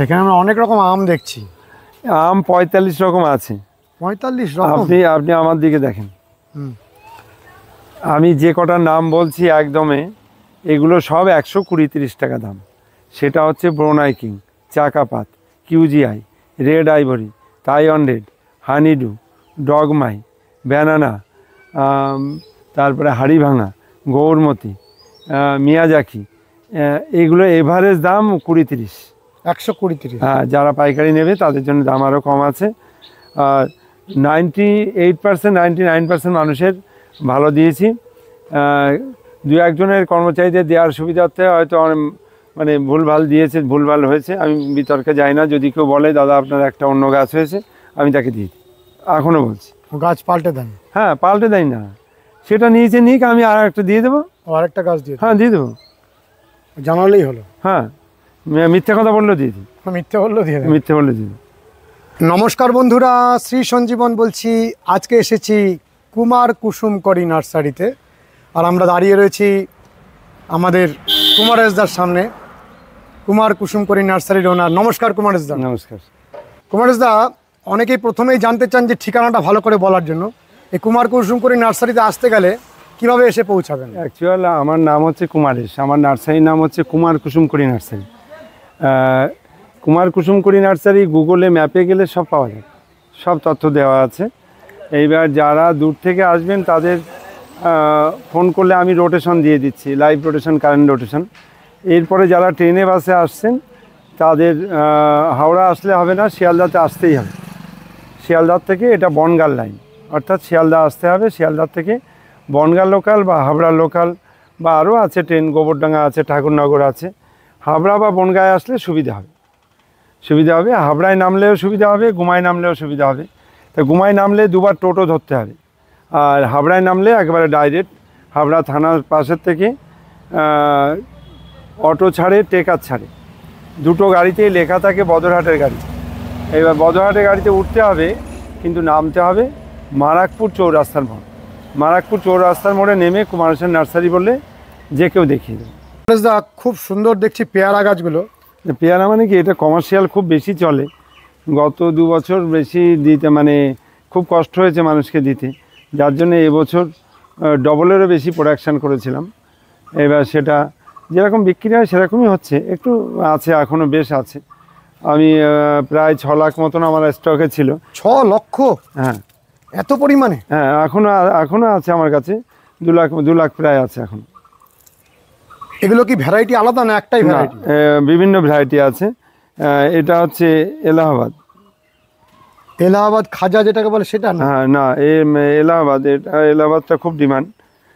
এখানে আমরা অনেক রকম আম দেখছি। আম 45 রকম আছে। 45 রকম? আপনি আমার দিকে দেখেন। আমি যে কটা নাম বলছি একদমে, এগুলো সব 120-30 টাকা দাম। সেটা হচ্ছে ব্রোনাই কিং, চাকাপাত, QGI, red ivory, Taiwan red, honeydew, ডগমাই, ব্যানানা, তারপরে হাড়িভাঙা, গৌরমতি, মিয়াজাকি, এগুলো এভারেজ দাম 20-30। 120-30? হ্যাঁ, যারা পাইকারি নেবে তাদের জন্য দাম আরও কম আছে। আর 98%, 99% মানুষের ভালো দিয়েছি। দু একজনের কর্মচারীদের দেওয়ার সুবিধার্থে হয়তো মানে ভুলভাল দিয়েছে, ভুলভাল হয়েছে, আমি বিতর্কে যাই না। যদি কেউ বলে দাদা আপনার একটা অন্য গাছ হয়েছে, আমি তাকে দিই, এখনও বলছি। গাছ পাল্টে দেন? হ্যাঁ, পাল্টে দেয় না, সেটা নিয়েছে নিক, আমি আর একটা দিয়ে দেবো। আরেকটা গাছ দিয়ে? হ্যাঁ, দিয়ে দেবো, জানালেই হলো। হ্যাঁ, মিথ্যে কথা বললেও দিয়ে দিই। মিথ্যে বললেও দিয়ে দেন? মিথ্যে বললে দিয়ে দিই। নমস্কার বন্ধুরা, শ্রী সঞ্জীবন বলছি। আজকে এসেছি কুমার কুসুম করি নার্সারিতে, আর আমরা দাঁড়িয়ে রয়েছি আমাদের কুমারেশদার সামনে। কুমার কুসুম করি নার্সারির ওনার। নমস্কার কুমারেশদা। নমস্কার। কুমারেশদা, অনেকেই প্রথমেই জানতে চান যে ঠিকানাটা ভালো করে বলার জন্য, এই কুমার কুসুম করি নার্সারিতে আসতে গেলে কিভাবে এসে পৌঁছাবেন? অ্যাকচুয়াল আমার নাম হচ্ছে কুমারেশ, আমার নার্সারির নাম হচ্ছে কুমার কুসুম করি নার্সারি। কুমার কুসুম করি নার্সারি গুগলে ম্যাপে গেলে সব পাওয়া যায়, সব তথ্য দেওয়া আছে। এইবার যারা দূর থেকে আসবেন তাদের ফোন করলে আমি রোটেশন দিয়ে দিচ্ছি, লাইভ রোটেশন, কারেন্ট রোটেশন। এরপরে যারা ট্রেনে বাসে আসছেন তাদের হাওড়া আসলে হবে না, শিয়ালদাতে আসতেই হবে। শিয়ালদার থেকে এটা বনগাঁর লাইন, অর্থাৎ শিয়ালদা আসতে হবে। শিয়ালদার থেকে বনগাঁ লোকাল বা হাবড়া লোকাল বা আরও আছে ট্রেন, গোবরডাঙ্গা আছে, ঠাকুরনগর আছে। হাবড়া বা বনগাঁয় আসলে সুবিধা হবে। হাবড়ায় নামলেও সুবিধা হবে, গুমায় নামলেও সুবিধা হবে। তা গুমায় নামলে দুবার টোটো ধরতে হবে, আর হাবড়ায় নামলে একেবারে ডাইরেক্ট হাবড়া থানার পাশের থেকে অটো ছাড়ে, টেকার ছাড়ে, দুটো গাড়িতেই লেখা থাকে বদরহাটের গাড়ি। এবার বদরহাটের গাড়িতে উঠতে হবে, কিন্তু নামতে হবে মারাকপুর চৌরাস্তার মোড়। মারাকপুর চৌরাস্তার মোড়ে নেমে কুমারেশের নার্সারি বললে যে কেউ দেখিয়ে দেবে। কুমারেশদা, খুব সুন্দর দেখছি পেয়ারা গাছগুলো। পেয়ারা মানে কি, এটা কমার্শিয়াল খুব বেশি চলে। গত 2 বছর বেশি দিতে মানে খুব কষ্ট হয়েছে মানুষকে দিতে, যার জন্য এবছর ডবলেরও বেশি প্রোডাকশান করেছিলাম। এবার সেটা যেরকম বিক্রি হয় সেরকমই হচ্ছে, একটু আছে, এখনও বেশ আছে। আমি প্রায় 6 লাখ মতন আমার স্টকে ছিল। 6 লক্ষ? হ্যাঁ, এত পরিমাণে? হ্যাঁ, এখনও আছে আমার কাছে, 2 লাখ প্রায় আছে এখন। এগুলো কি ভ্যারাইটি আলাদা না একটাই ভ্যারাইটি? বিভিন্ন ভ্যারাইটি আছে। এটা হচ্ছে এলাহাবাদ। এলাহাবাদ খাজা যেটাকে বলে সেটা না? হ্যাঁ, না, এলাহাবাদ, এটা এলাহাবাদটা খুব ডিমান্ড,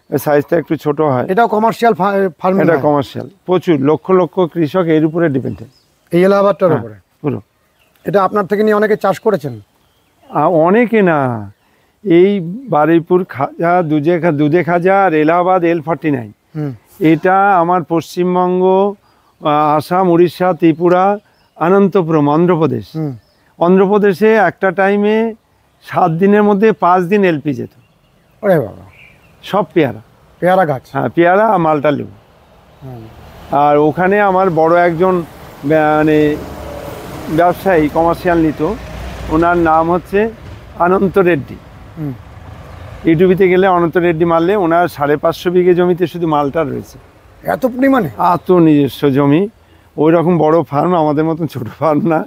সাইজটা একটু ছোট হয়। এটাও কমার্শিয়াল ফার্মিং? এটা কমার্শিয়াল, প্রচুর লক্ষ লক্ষ কৃষক এর উপরে ডিপেন্ডেড, এই এলাহাবাদটার উপরে পুরো। এটা আপনার থেকে নিয়ে অনেকে চাষ করেছেন? অনেকে না, এই বারুইপুর খাজা, দুধে খাজা আর এলাহাবাদ L49, এটা আমার পশ্চিমবঙ্গ, আসাম, উড়িষ্যা, ত্রিপুরা, অনন্তপুরম, অন্ধ্রপ্রদেশে একটা টাইমে 7 দিনের মধ্যে 5 দিন এলপি যেত। ওরে বাবা! সব পেয়ারা গাছ? হ্যাঁ, পেয়ারা আর মালটা লেবু। আর ওখানে আমার বড় একজন মানে ব্যবসায়ী কমার্শিয়াল নিত, ওনার নাম হচ্ছে অনন্ত রেড্ডি। ইউটিউবিতে গেলে অনন্ত রেড্ডি মারলে ওনার 550 বিঘে জমিতে শুধু মালটা রয়েছে। এত পরিমাণে? এত নিজস্ব জমি, ওই রকম বড় ফার্ম, আমাদের মতন ছোট ফার্ম না।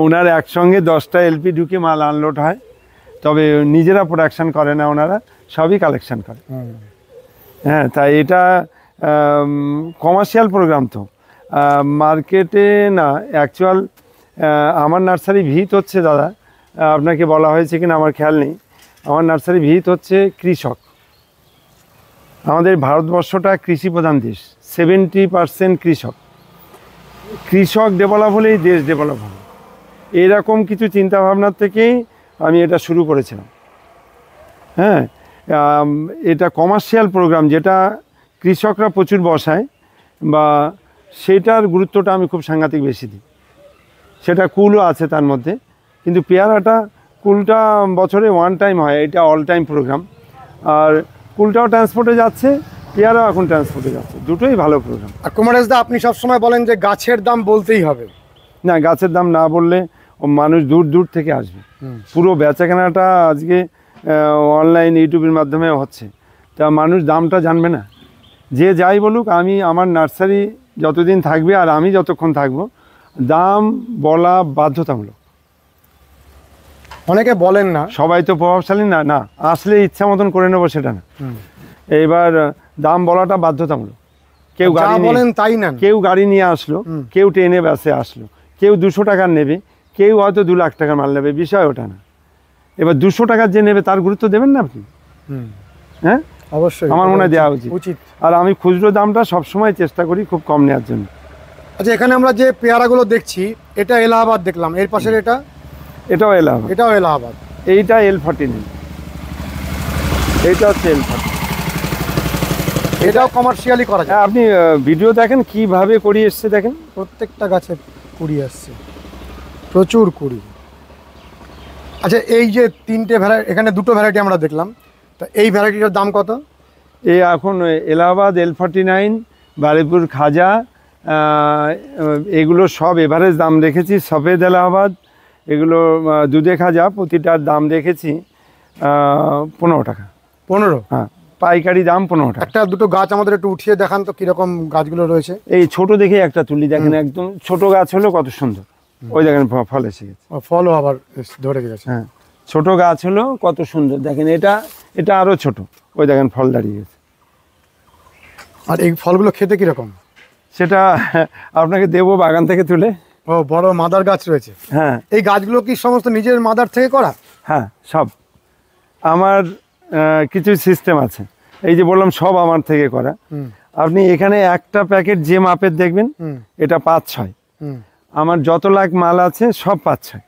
ওনার একসঙ্গে 10টা এলপি ঢুকে মাল আনলোড হয়, তবে নিজেরা প্রোডাকশান করে না, ওনারা সবই কালেকশান করে। হ্যাঁ, তাই এটা কমার্শিয়াল প্রোগ্রাম তো মার্কেটে না। অ্যাকচুয়াল আমার নার্সারি ভিত হচ্ছে, দাদা আপনাকে বলা হয়েছে কিনা আমার খেয়াল নেই, আমার নার্সারি ভিত হচ্ছে কৃষক। আমাদের ভারতবর্ষটা কৃষি প্রধান দেশ, 70% কৃষক ডেভেলপ হলেই দেশ ডেভেলপ হবে। এরকম কিছু চিন্তাভাবনার থেকেই আমি এটা শুরু করেছিলাম। হ্যাঁ, এটা কমার্শিয়াল প্রোগ্রাম, যেটা কৃষকরা প্রচুর বসায় বা সেটার গুরুত্বটা আমি খুব সাংঘাতিক বেশি দিই। সেটা কুলও আছে তার মধ্যে, কিন্তু পেয়ারাটা, কুলটা বছরে 1 টাইম হয়, এটা অল টাইম প্রোগ্রাম। আর কুলটাও ট্রান্সপোর্টে যাচ্ছে, পেয়ারাও এখন ট্রান্সপোর্টে যাচ্ছে, দুটোই ভালো প্রোগ্রাম। আর কুমারেশদা, আপনি সবসময় বলেন যে গাছের দাম বলতেই হবে, না, গাছের দাম না বললে মানুষ দূর দূর থেকে আসবে। পুরো বেচাকেনাটা আজকে অনলাইন ইউটিউবের মাধ্যমে হচ্ছে, তা মানুষ দামটা জানবে না। যে যাই বলুক, আমি আমার নার্সারি যতদিন থাকবে আর আমি যতক্ষণ থাকবো, দাম বলা বাধ্যতামূলক। অনেকে বলেন না, সবাই তো প্রভাবশালী না, না আসলে ইচ্ছা মতন করে নেবো সেটা না। এবার দাম বলাটা বাধ্যতামূলক। কেউ যা গাড়ি বলেন তাই নেন। কেউ গাড়ি নিয়ে আসলো, কেউ ট্রেনে বাসে আসলো, কেউ 200 টাকার নেবে, কেউ হয়তো 2 লাখ টাকার মাল নেবে, বিষয় ওটা না। এবার 200 টাকার যে নেবে তার গুরুত্ব দেবেন না আপনি? হ্যাঁ, অবশ্যই আমার মনে হয় দেওয়া উচিত। আর আমি খুচরো দামটা সবসময় চেষ্টা করি খুব কম নেওয়ার জন্য। আচ্ছা, এখানে আমরা যে পেয়ারাগুলো দেখছি, এটা এলাহাবাদ দেখলাম, এর পাশের এটাও এলাহাবাদ, এটাও এলাহাবাদ, এইটা L49, এইটা হচ্ছে L40। এটাও কমার্শিয়ালি করা যায়। হ্যাঁ, আপনি ভিডিও দেখেন কিভাবে করি এসছে, দেখেন প্রত্যেকটা গাছে কুড়ি আসছে, প্রচুর কুড়ি। আচ্ছা, এই যে তিনটে ভ্যারাইটি, এখানে দুটো ভ্যারাইটি আমরা দেখলাম, তা এই ভ্যারাইটিটার দাম কত? এই এখন এলাহাবাদ L49, বারুইপুর খাজা, এগুলো সব এভারেজ দাম রেখেছি। সফেদ এলাহাবাদ, এগুলো দুধে খাজা, প্রতিটার দাম রেখেছি 15 টাকা। 15? হ্যাঁ, পাইকারি দাম 15 টাকা। একটা দুটো গাছ আমাদের একটু উঠিয়ে দেখান তো, কিরকম গাছগুলো রয়েছে। এই ছোট দেখে একটা তুলি, দেখেন একদম ছোট গাছ হলো কত সুন্দর। ওই দেখেন ফল এসে গেছে, ফলও আবার ধরে গেছে। হ্যাঁ, ছোট গাছ হলো কত সুন্দর, দেখেন এটা আরো ছোট, ওই দেখেন ফল দাঁড়িয়ে গেছে। আর এই ফলগুলো খেতে কিরকম? সেটা আপনাকে দেবো বাগান থেকে তুলে। ও, বড় মাদার গাছ রয়েছে। হ্যাঁ, এই গাছগুলো কি সমস্ত নিজের মাদার থেকে করা? হ্যাঁ, সব আমার কিছু সিস্টেম আছে। এই যে বললাম সব আমার থেকে করা। আপনি এখানে একটা প্যাকেট যে মাপের দেখবেন, এটা 5-6। আমার যত লাখ মাল আছে সব 5-6,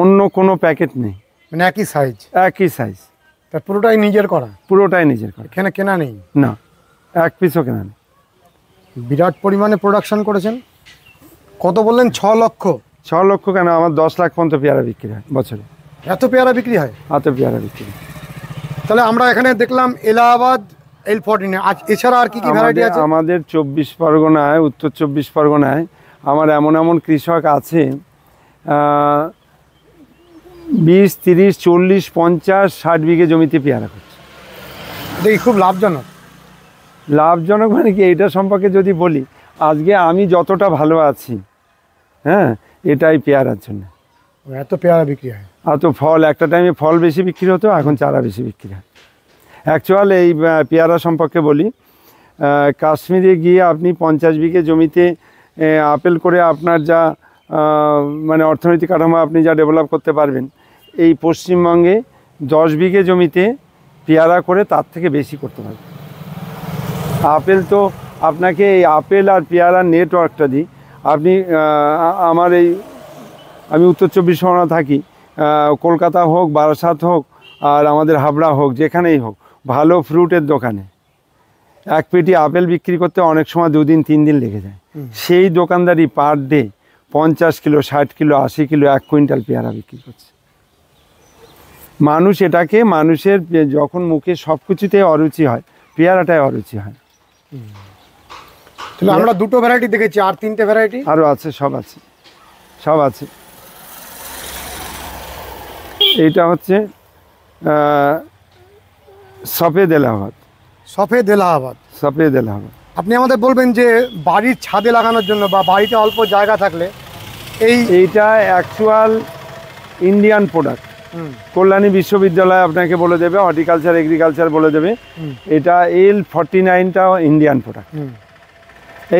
অন্য কোনো প্যাকেট নেই। মানে একই সাইজ? একই সাইজ। তা পুরোটাই নিজের করা? পুরোটাই নিজের করা, এখানে কেনা নেই? না, এক পিসও কেনা নেই। বিরাট পরিমাণে প্রোডাকশন করেছেন। কত বললেন? 6 লক্ষ? 6 লক্ষ কেন, আমার 10 লাখ পর্যন্ত পেয়ারা বিক্রি হয় বছরে। এত পেয়ারা বিক্রি হয়? এত পেয়ারা বিক্রি হয়। তাহলে আমরা এখানে দেখলাম এলাহাবাদ L49, এছাড়া আর কি কি ভ্যারাইটি আছে? আমাদের 24 পরগনায়, উত্তর 24 পরগনায় আমার এমন কৃষক আছে, 20, 30, 40, 50, 60 বিঘে জমিতে পেয়ারা করছে। দেখি খুব লাভজনক। লাভজনক মানে কি, এইটা সম্পর্কে যদি বলি, আজকে আমি যতটা ভালো আছি, হ্যাঁ, এটাই পেয়ারার জন্য। এত পেয়ারা বিক্রি হয়? এত ফল, একটা টাইমে ফল বেশি বিক্রি হতো, এখন চারা বেশি বিক্রি হয়। অ্যাকচুয়াল এই পেয়ারা সম্পর্কে বলি, কাশ্মীরে গিয়ে আপনি 50 বিঘে জমিতে আপেল করে আপনার যা মানে অর্থনৈতিক কাঠামো আপনি যা ডেভেলপ করতে পারবেন, এই পশ্চিমবঙ্গে 10 বিঘে জমিতে পেয়ারা করে তার থেকে বেশি করতে পারবেন। আপেল তো আপনাকে, এই আপেল আর পেয়ারার নেটওয়ার্কটা দিই। আপনি আমি উত্তর 24 পরগনা থাকি, কলকাতা হোক, বারাসাত হোক, আর আমাদের হাবড়া হোক, যেখানেই হোক, ভালো ফ্রুটের দোকানে এক পেটি আপেল বিক্রি করতে অনেক সময় 2 দিন 3 দিন লেগে যায়। সেই দোকানদারি per day 50 kilo, 60 kilo, 80 kilo, 1 quintal পেয়ারা বিক্রি করছে। মানুষ এটাকে, মানুষের যখন মুখে সব কিছুতে অরুচি হয়, পেয়ারাটায় অরুচি হয়। তাহলে আমরা দুটো ভ্যারাইটি দেখেছি, আর 3টে ভ্যারাইটি আরও আছে, সব আছে, সব আছে। এইটা হচ্ছে সফেদ এলাহাবাদ। সফেদ এলাহাবাদ? সফেদ এলাহাবাদ। আপনি আমাদের বলবেন যে বাড়ির ছাদে লাগানোর জন্য বা বাড়িতে অল্প জায়গা থাকলে এইটা অ্যাকচুয়াল ইন্ডিয়ান প্রোডাক্ট। কল্যাণী বিশ্ববিদ্যালয় আপনাকে বলে দেবে, হর্টিকালচার এগ্রিকালচার বলে দেবে, এটা L49টাও ইন্ডিয়ান প্রোডাক্ট।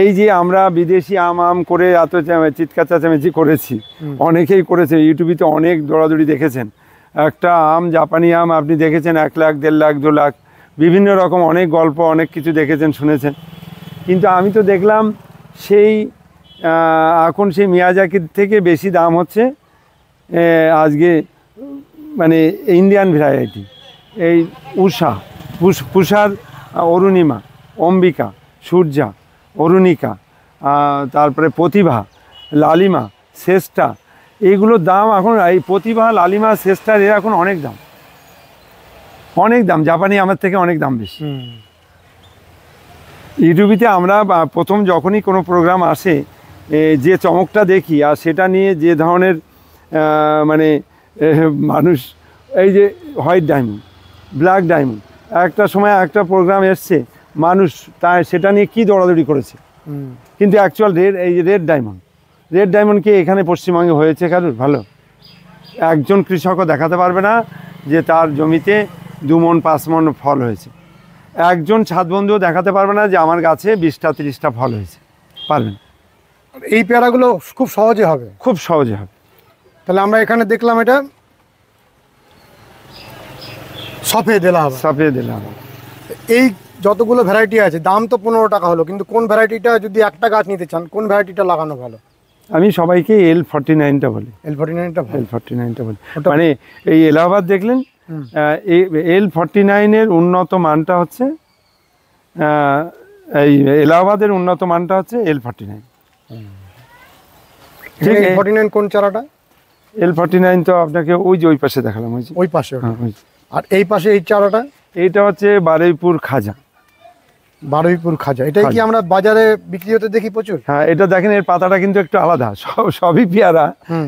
এই যে আমরা বিদেশি আম করে এত চিৎকার চেঁচামেচি করেছি, অনেকেই করেছে, ইউটিউবে তো অনেক দৌড়াদৌড়ি দেখেছেন। একটা আম, জাপানি আম আপনি দেখেছেন 1 লাখ, 1.5 লাখ, 2 লাখ, বিভিন্ন রকম অনেক গল্প, অনেক কিছু দেখেছেন, শুনেছেন। কিন্তু আমি তো দেখলাম সেই এখন সেই মিয়াজাকির থেকে বেশি দাম হচ্ছে আজকে, মানে ইন্ডিয়ান ভ্যারাইটি। এই পুষার, অরুণিমা, অম্বিকা, সূর্যা, অরুণিকা, তারপরে প্রতিভা, লালিমা, শ্রেষ্ঠা, এইগুলোর দাম এখন, এই প্রতিভা, লালিমা, শ্রেষ্ঠার এর এখন অনেক দাম, অনেক দাম, জাপানি আমার থেকে অনেক দাম বেশি। ইউটিউবিতে আমরা প্রথম যখনই কোনো প্রোগ্রাম আসে, যে চমকটা দেখি আর সেটা নিয়ে যে ধরনের মানে মানুষ, এই যে হোয়াইট ডায়মন্ড, ব্ল্যাক ডায়মন্ড, একটা সময় একটা প্রোগ্রাম এসছে, মানুষ তাই সেটা নিয়ে কী দৌড়াদৌড়ি করেছে। কিন্তু অ্যাকচুয়াল এই যে রেড ডায়মন্ড কি এখানে পশ্চিমবঙ্গে হয়েছে কারোর ভালো? একজন কৃষকও দেখাতে পারবে না যে তার জমিতে 2 মণ 5 মণ ফল হয়েছে। একজন ছাদ বন্ধুও দেখাতে পারবে না যে আমার গাছে 20টা 30টা ফল হয়েছে, পারবেন। এই পেয়ারাগুলো খুব সহজে হবে, খুব সহজে হবে। তাহলে আমরা এখানে দেখলাম এটা সফেদ এলাহাবাদ। সাপিয়ে দিলাম। এই যতগুলো ভ্যারাইটি আছে, দাম তো 15 টাকা হলো, কিন্তু কোন ভ্যারাইটিটা যদি একটা গাছ নিতে চান কোন ভ্যারাইটিটা লাগানো ভালো? আমি সবাইকে L49টা বলি। L49টা ভালো। L49টা বলি, মানে এই এলাহাবাদ দেখলেন, L49 এর উন্নত মানটা হচ্ছে এই এলাহাবাদের উন্নত মানটা হচ্ছে L49। ঠিক, L49 কোন চারাটা? L49 তো আপনাকে ওই যে ওই পাশে দেখালাম, ওই যে ওই পাশে ওটা। হ্যাঁ, ওই যে। আর এই পাশে এই চারাটা? এইটা হচ্ছে বারুইপুর খাজা। বারুইপুর খাজা, এটাই কি আমরা বাজারে বিক্রি হতে দেখি প্রচুর? হ্যাঁ, এটা দেখেন, এর পাতাটা কিন্তু একটু আলাদা, সবই পেয়ারা,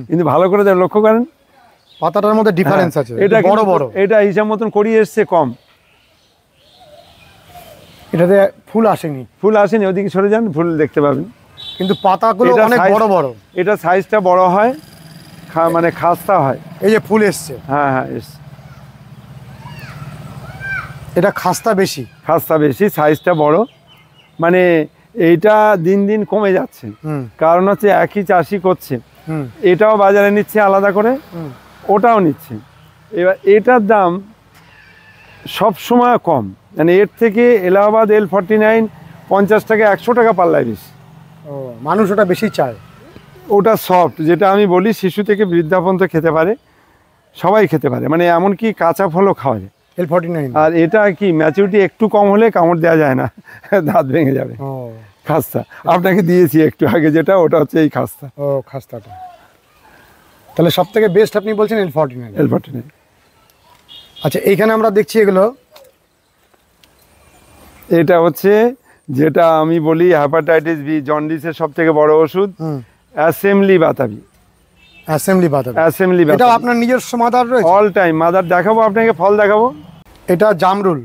কিন্তু ভালো করে লক্ষ্য করেন পাতাটার মধ্যে ডিফারেন্স আছে, এটা বড় বড়। এটা হিসাব মতন করিয়ে এসছে কম, এটাতে ফুল আসেনি। ফুল আসেনি, ওদিকে সরে যান, ফুল দেখতে পাবেন। কিন্তু পাতাগুলো এটা অনেক size- বড় বড়। এটা সাইজটা বড় হয়, মানে খাস্তা হয়। এই যে ফুল এসছে, হ্যাঁ হ্যাঁ, এসছে। এটা খাস্তা বেশি। খাস্তা বেশি, সাইজটা বড়, মানে এইটা দিন দিন কমে যাচ্ছে। কারণ হচ্ছে একই চাষি করছে, এটাও বাজারে নিচ্ছে আলাদা করে, ওটাও নিচ্ছে। এবার এটার দাম সব সময় কম, মানে এর থেকে এলাহাবাদ L49 50 টাকা 100 টাকা পাল্লায় বেশি। ও, মানুষ ওটা বেশি চায়। ওটা সফট, যেটা আমি বলি শিশু থেকে বৃদ্ধা পর্যন্ত খেতে পারে, সবাই খেতে পারে, মানে এমনকি কাঁচা ফলও খাওয়া যায়। L49। আর এটা কি ম্যাচুরিটি একটু কম হলে কামড় দেওয়া যায় না, দাঁত ভেঙে যাবে। ও, খাস্তা আপনাকে দিয়েছি একটু আগে, যেটা ওটা হচ্ছে এই খাস্তা। ও খাস্তাটা। তাহলে সব থেকে বেস্ট আপনি বলছেন L49। L49। আচ্ছা, এইখানে আমরা দেখছি এগুলো, এটা হচ্ছে যেটা আমি বলি হেপাটাইটিস বি, জন্ডিসের সব থেকে বড় ওষুধ, অ্যাসেম্বলি বাতাবি। অ্যাসেম্বলি বাতাবি। অ্যাসেম্বলি এটা বাতাবি আপনার নিজস্ব মাদার রয়েছে? অল টাইম মাদার দেখাবো আপনাকে, ফল দেখাবো। এটা জামরুল।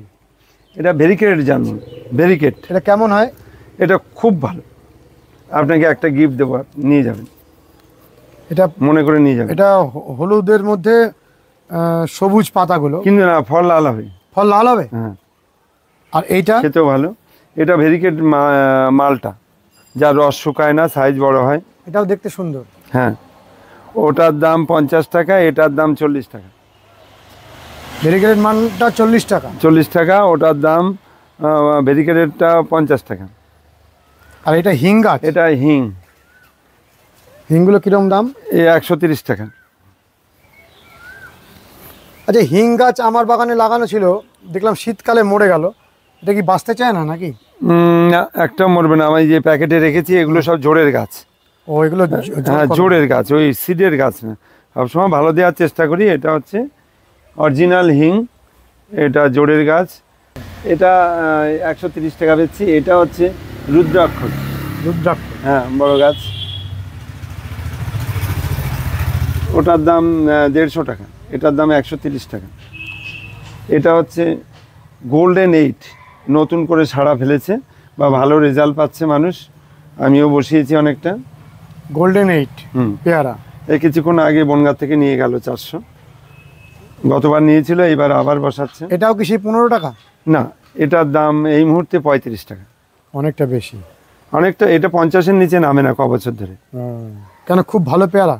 এটা ভেরিকেটেড জানুন, ভেরিকেট। এটা কেমন হয়? এটা খুব ভালো, আপনাকে একটা গিফট দেবো, নিয়ে যাবেন, এটা মনে করে নিয়ে যাবেন। এটা হলুদের মধ্যে সবুজ পাতাগুলো, কিন্তু না, ফল লাল হবে। ফল লাল হবে। হ্যাঁ, আর এইটা? খেতেও ভালো। এটা ভেরিকেট মালটা, যার রস শুকায় না, সাইজ বড় হয়। এটাও দেখতে সুন্দর। হ্যাঁ, ওটার দাম 50 টাকা, এটার দাম 40 টাকা। ভেরিগেটেড মানটা 40 টাকা। 40 টাকা, ওটার দাম ভেরিকেটেডটা 50 টাকা। আর এটা হিং গাছ? এটা হিং। হিংগুলো কিরকম দাম? 130 টাকা। আচ্ছা, হিং গাছ আমার বাগানে লাগানো ছিল, দেখলাম শীতকালে মরে গেল, এটা কি বাঁচতে চায় না নাকি? না, একটা মরবে না, আমি যে প্যাকেটে রেখেছি এগুলো সব জোড়ের গাছ। ও, এগুলো হ্যাঁ, জোড়ের গাছ, ওই সিডের গাছ না। সবসময় ভালো দেওয়ার চেষ্টা করি। এটা হচ্ছে অরিজিনাল হিং, এটা জোড়ের গাছ। এটা 130 টাকা বেচছি। এটা হচ্ছে রুদ্রাক্ষ। রুদ্রাক্ষ। হ্যাঁ, বড় গাছ, ওটার দাম 150 টাকা, এটার দাম 130 টাকা। এটা হচ্ছে গোল্ডেন 8, নতুন করে সাড়া ফেলেছে বা ভালো রেজাল্ট পাচ্ছে মানুষ, আমিও বসিয়েছি অনেকটা। গোল্ডেন 8 পেয়ারা। এই কিছুক্ষণ আগে বনগাঁ থেকে নিয়ে গেল 400, গতবার নিয়েছিল, এবার আবার বসাচ্ছে। এটাও কি সেই 15 টাকা? না, এটার দাম এই মুহূর্তে 35 টাকা। অনেকটা বেশি। অনেকটা, এটা 50-এর নিচে নামে না ক বছর ধরে। কেন? খুব ভালো পেয়ারা,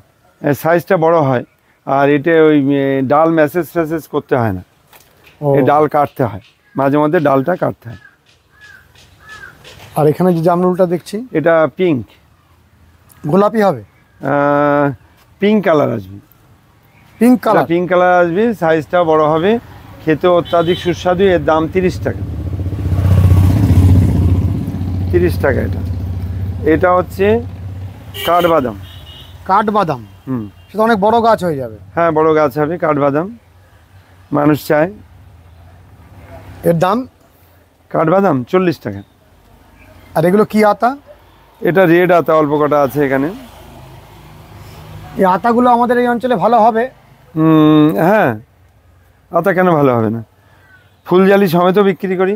সাইজটা বড় হয়, আর এটা ওই ডাল ম্যাসেজ করতে হয় না, এই ডাল কাটতে হয়, মাঝে মধ্যে ডালটা কাটতে হয়। আর এখানে যে জামরুলটা দেখছি, এটা পিঙ্ক, গোলাপি হবে? পিঙ্ক কালার আসবে। Pink colour? পিঙ্ক কালার আসবে, সাইজটা বড় হবে, খেতে অত্যাধিক সুস্বাদু। এর দাম 30 টাকা। 30 টাকা এটা। এটা হচ্ছে কাঠবাদাম। কাঠবাদাম? সেটা অনেক বড় গাছ হয়ে যাবে। হ্যাঁ, বড় গাছ হবে কাঠবাদাম, মানুষ চায়। এর দাম? কাঠবাদাম 40 টাকা। আর এগুলো কি আতা? এটা রেড আতা অল্প কটা আছে এখানে। এই আতাগুলো আমাদের এই অঞ্চলে ভালো হবে? হ্যাঁ, আতা কেন ভালো হবে না, ফুলজালি সমেতও বিক্রি করি।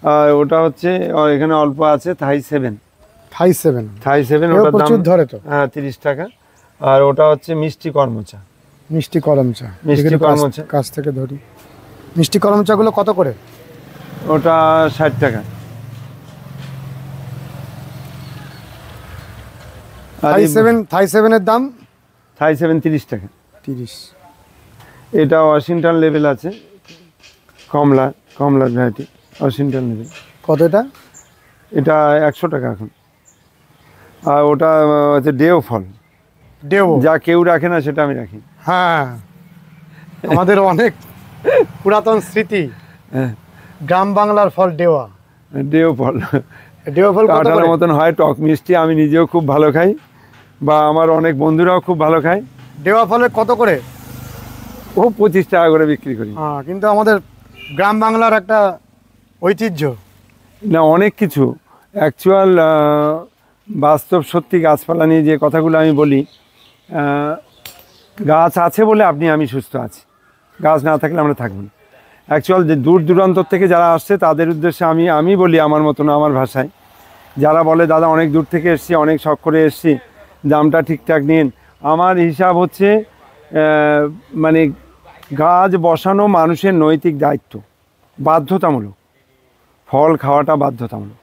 আর ওটা হচ্ছে এখানে অল্প আছে থাই 7। থাই 7 ওটার দাম প্রচুর ধরে তো। হ্যাঁ 30 টাকা। আর ওটা হচ্ছে মিষ্টি কর্মচা। মিষ্টি করমচা, মিষ্টি করমচা কাছ থেকে ধরি। মিষ্টি করমচা গুলো কত করে? ওটা 60 টাকা। আর থাই 7 এর দাম? থাই 7 30 টাকা। 30। এটা ওয়াশিংটন লেভেল আছে, কমলার ভ্যারাইটি ওয়াশিংটন লেভেল। কত এটা? এটা 100 টাকা এখন। আর ওটা হচ্ছে ডেও ফল। যা কেউ রাখে না সেটা আমি রাখি। হ্যাঁ, আমাদের অনেক পুরাতন স্মৃতি। গ্রাম বাংলার ফল ডেও ফল কাঁঠালের মতন হয়, টক মিষ্টি। আমি নিজেও খুব ভালো খাই, বা আমার অনেক বন্ধুরাও খুব ভালো খায়। ডেও ফলের কত করে? ও 25 টাকা করে বিক্রি করি। কিন্তু আমাদের গ্রাম বাংলার একটা ঐতিহ্য না, অনেক কিছু অ্যাকচুয়াল বাস্তব সত্যি গাছপালা নিয়ে যে কথাগুলো আমি বলি, গাছ আছে বলে আমি সুস্থ আছি, গাছ না থাকলে আমরা থাকবো না। অ্যাকচুয়াল যে দূর দূরান্তর থেকে যারা আসছে তাদের উদ্দেশ্যে আমি বলি আমার মতন, আমার ভাষায়, যারা বলে দাদা অনেক দূর থেকে এসছি, অনেক শখ করে এসছি, দামটা ঠিকঠাক নিন। আমার হিসাব হচ্ছে মানে গাছ বসানো মানুষের নৈতিক দায়িত্ব, বাধ্যতামূলক। ফল খাওয়াটা বাধ্যতামূলক,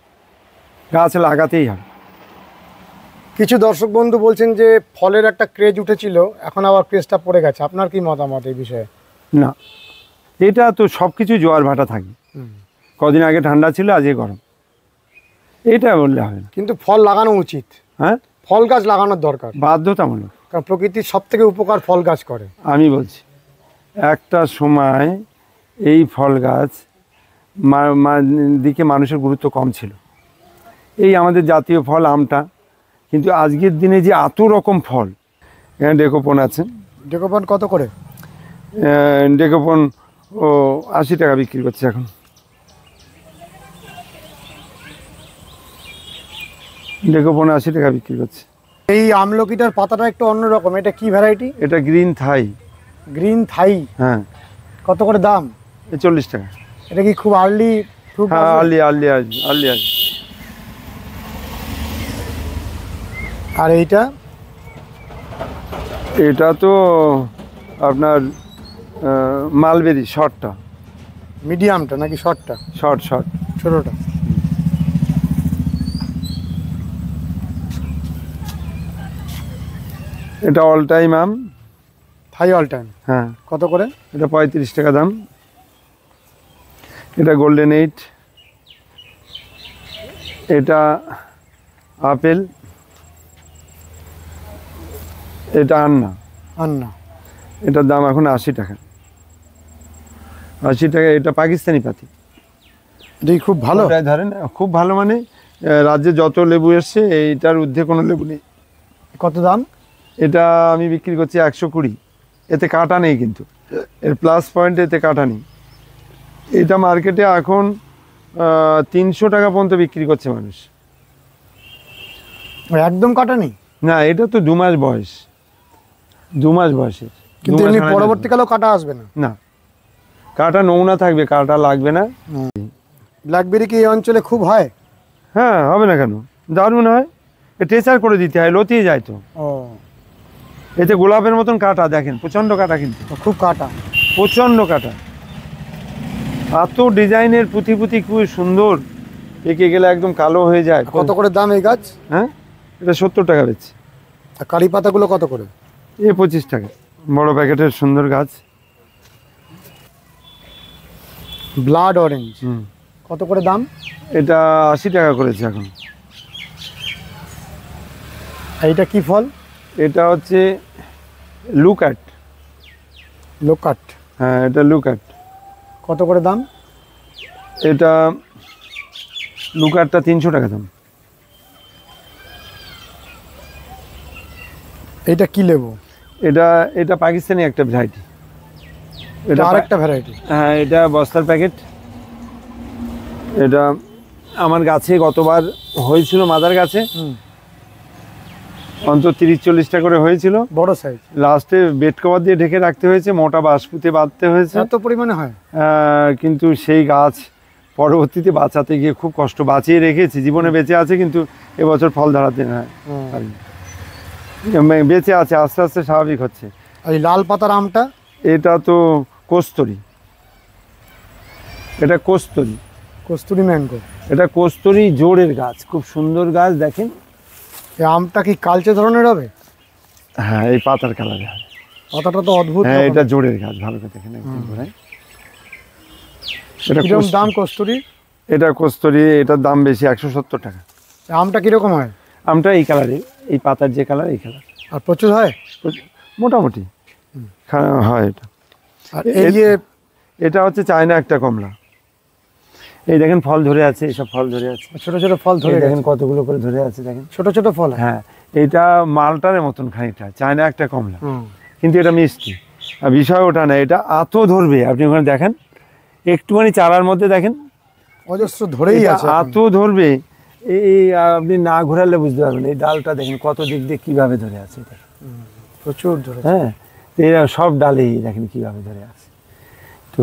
গাছ লাগাতেই হবে। কিছু দর্শক বন্ধু বলছেন যে ফলের একটা ক্রেজ উঠেছিল, এখন আবার ক্রেজটা পড়ে গেছে। আপনার কি মতামত এই বিষয়ে? না, এটা তো সব কিছু জোয়ার ভাটা থাকে। কদিন আগে ঠান্ডা ছিল, আজকে গরম, এটা বললে হবে না। কিন্তু ফল লাগানো উচিত। হ্যাঁ, ফল গাছ লাগানোর দরকার, বাধ্যতামূলক। কারণ প্রকৃতির সব থেকে উপকার ফল গাছ করে। আমি বলছি একটা সময় এই ফল গাছ দিকে মানুষের গুরুত্ব কম ছিল, এই আমাদের জাতীয় ফল আমটা। কিন্তু আজকের দিনে যে এত রকম ফল, এখানে ডেকোপন আছে। ডেকোপন কত করে? ডেকোপন 80 টাকা বিক্রি করছে এখন। ডেকোপন 80 টাকা বিক্রি করছে। এই আমলকিটার পাতাটা একটু অন্যরকম, এটা কি ভ্যারাইটি? এটা গ্রিন থাই। হ্যাঁ, কত করে দাম? 40 টাকা। এটা কি খুব আর্লি ফ্রুট? হ্যাঁ, আর্লি আসবে। আর এটা তো আপনার মালবেরি শর্টটা। মিডিয়ামটা নাকি শর্টটা? শর্ট ছোটটা। এটা অল টাইম আম, থাই অল টাইম। হ্যাঁ। কত করে? এটা 35 টাকা দাম। এটা গোল্ডেন 8। এটা আপেল। এটা আন্না। এটার দাম এখন 80 টাকা। 80 টাকা। এটা পাকিস্তানি পাতি। এটাই খুব ভালো। ধরেন খুব ভালো, মানে রাজ্যে যত লেবু এসছে এইটার ঊর্ধ্বে কোনো লেবু নেই। কত দাম? এটা আমি বিক্রি করছি 120। এতে কাটা নেই, কিন্তু এর প্লাস পয়েন্ট, এতে কাটা নেই। এটা মার্কেটে এখন 300 টাকা পর্যন্ত বিক্রি করছে মানুষ। একদম কাটা নেই? না, এটা তো 2 মাস বয়স, 2 মাস বয়সের। কিন্তু এমনি পরবর্তীকালেও কাটা আসবে না? না, কাটা নমুনা থাকবে, কাটা লাগবে না। ব্ল্যাকবেরি কি এই অঞ্চলে খুব হয়? হ্যাঁ, হবে না কেন, দারুণ হয়। টেচার করে দিতে হয়, লতিয়ে যায় তো। এতে গোলাপের মতন কাটা, দেখেন প্রচন্ড কাটা, কিন্তু খুব কাটা, প্রচন্ড কাটা। এত ডিজাইনের পুঁতি খুব সুন্দর, পেকে গেলে একদম কালো হয়ে যায়। কত করে দাম এই গাছ? হ্যাঁ, এটা 70 টাকা বেচছে। আর কারি পাতাগুলো কত করে? 25 টাকা, বড় প্যাকেটের সুন্দর গাছ। ব্লাড অরেঞ্জ কত করে দাম? এটা 80 টাকা করেছে এখন। এইটা কি ফল? এটা হচ্ছে লুকাট। হ্যাঁ, এটা লুকাট। কত করে দাম? এটা লুকাটটা 300 টাকা দাম। এটা কি লেবু? এটা পাকিস্তানি একটা ভ্যারাইটি। এটা আরেকটা ভ্যারাইটি। হ্যাঁ, এটা বস্তার প্যাকেট। এটা আমার গাছে গতবার হয়েছিল মাদার গাছে হুম, অন্তত 30-40টা করে হয়েছিল। বড় সাইজ। লাস্টে বেড কভার দিয়ে ঢেকে রাখতে হয়েছে, মোটা বাঁশ পুঁতে বাঁধতে হয়েছে। এত পরিমাণে হয়? কিন্তু সেই গাছ পরবর্তীতে বাঁচাতে গিয়ে খুব কষ্ট, বাঁচিয়ে রেখেছি, জীবনে বেঁচে আছে, কিন্তু এবছর ফল ধরাতে না পারিনি। বেঁচে আছে, আস্তে আস্তে স্বাভাবিক হচ্ছে। আর এই লাল পাতার আমটা? এটা তো কস্তুরী, এটা কস্তুরী, কস্তুরি ম্যাঙ্গো। এটা কস্তুরী জোড়ের গাছ, খুব সুন্দর গাছ। দেখেন এই আমটা কি কালচে ধরনের হবে? হ্যাঁ, এই পাতার কালারে হবে। পাতাটা তো অদ্ভুত। হ্যাঁ, এটা জোড়ের গাছ, ভালো করে দেখেন একদম ঘোরায়। এটা কিরকম দাম কস্তুরি? এটা কস্তুরী, এটার দাম বেশি, 170 টাকা। এই আমটা কিরকম হয়? আমটা এই কালারে, এই পাতার যে কালার এই কালার। আর প্রচুর হয়? মোটামুটি হয় এটা। আর এই যে এটা হচ্ছে চায়না একটা কমলা। এই দেখেন ফল ধরে আছে, এইসব ফল ধরে আছে, ছোট ছোট ফল ধরে দেখেন কতগুলো করে ধরে আছে, দেখেন ছোট ছোট ফল। হ্যাঁ, এটা মালটার মতন খানিকটা, চায়না একটা কমলা, হুম, কিন্তু এটা মিষ্টি। আর বিষয় ওটা না, এটা আতো ধরবে। আপনি ওখানে দেখেন একটুখানি চারার মধ্যে দেখেন অজস্র ধরেই আছে। আতো ধরবে। এই আপনি না ঘোরালে বুঝতে পারবেন। এই ডালটা দেখেন কত দিক দিয়ে কিভাবে ধরে আছে, প্রচুর ধরে। হ্যাঁ, এরা সব ডালেই দেখেন কিভাবে ধরে আছে। তো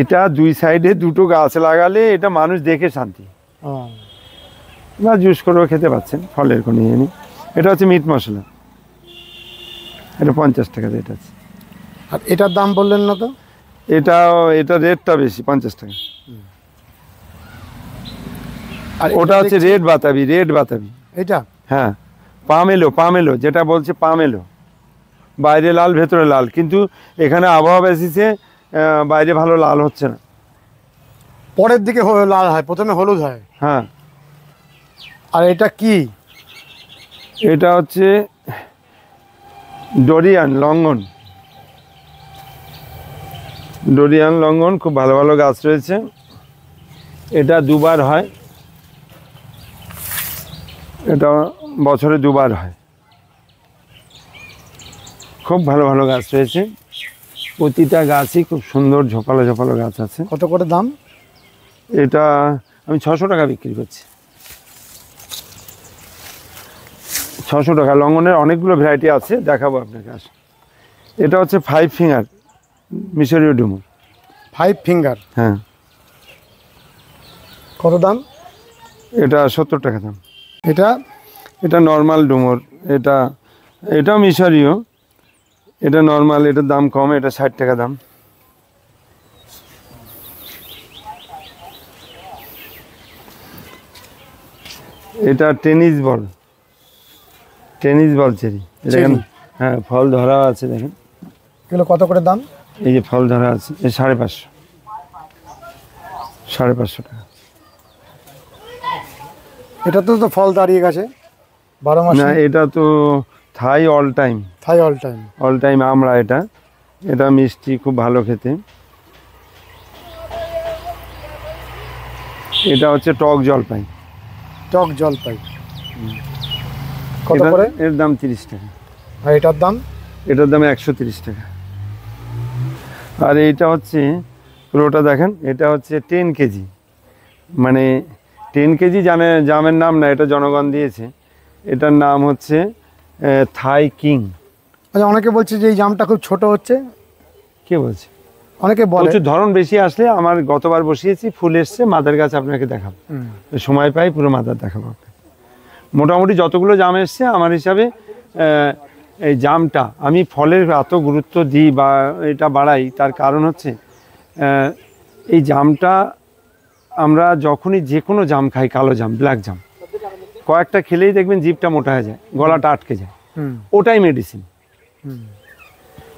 এটা দুই সাইডে দুটো গাছ লাগালে এটা মানুষ দেখে শান্তি, বা জুস করেও খেতে পাচ্ছেন, ফলের কোনো ইয়ে নেই। এটা হচ্ছে মিট মশলা, এটা 50 টাকা রেট আছে। আর এটার দাম বললেন না তো? এটা রেটটা বেশি, 50 টাকা। আর ওটা হচ্ছে রেড বাতাবি, রেড বাতাবি। এটা? হ্যাঁ, পামেলো যেটা বলছে, পামেলো। বাইরে লাল ভেতরে লাল, কিন্তু এখানে আবহাওয়া বেসিসে বাইরে ভালো লাল হচ্ছে না, পরের দিকে লাল হয়, প্রথমে হলুদ হয়। হ্যাঁ। আর এটা কি? এটা হচ্ছে ডোরিয়ান লঙ্ঘন। ডোরিয়ান লঙ্ঘন, খুব ভালো ভালো গাছ রয়েছে। এটা দুবার হয়, এটা বছরে দুবার হয়। খুব ভালো ভালো গাছ রয়েছে, প্রতিটা গাছই খুব সুন্দর ঝোপালো ঝোপালো গাছ আছে। কত করে দাম? এটা আমি 600 টাকা বিক্রি করছি। 600 টাকা। লঙ্ঘনের অনেকগুলো ভ্যারাইটি আছে, দেখাবো আপনাকে। আসুন, এটা হচ্ছে 5 ফিঙ্গার মিশরীয় ডুমুর। 5 ফিঙ্গার? হ্যাঁ। কত দাম? এটা 70 টাকা দাম। এটা? এটা নর্মাল ডুমুর, এটাও মিশরীয়, এটা নর্মাল, এটার দাম কম, এটা 60 টাকা দাম। এটা টেনিস বল চেরি, দেখেন। হ্যাঁ, ফল ধরা আছে, দেখেন। এগুলো কত করে দাম? এই যে ফল ধরা আছে, এই 550 টাকা। এটা তো ফল দাঁড়িয়ে গেছে 12 মাস। না, এটা তো থাই অল টাইম, থাই অল টাইম। অল টাইম আমরা, এটা মিষ্টি, খুব ভালো খেতে। এটা হচ্ছে টক জলপাই। টক জলপাই কত করে? এর দাম 30 টাকা। আর এটার দাম? এটার দাম 130 টাকা। আর এইটা হচ্ছে পুরোটা দেখেন, এটা হচ্ছে 10 কেজি, মানে 10 কেজি জামের নাম না, এটা জনগণ দিয়েছে। এটার নাম হচ্ছে থাই কিং। আচ্ছা, অনেকে বলছে যে এই জামটা খুব ছোট হচ্ছে। কে বলছে? অনেকে বলে। প্রচুর ধরন বেশি আসলে, আমার গতবার বসিয়েছি, ফুল এসছে, মাদার গাছ আপনাকে দেখাবো, সময় পাই পুরো মাদার দেখাবো আপনাকে। মোটামুটি যতগুলো জাম এসছে আমার হিসাবে, এই জামটা আমি ফলের এত গুরুত্ব দিই বা এটা বাড়াই, তার কারণ হচ্ছে এই জামটা আমরা যখনই যে কোনো জাম খাই, কালো জাম, ব্ল্যাক জাম, কয়েকটা খেলেই দেখবেন জিভটা মোটা হয়ে যায়, গলাটা আটকে যায়, ওটাই মেডিসিন।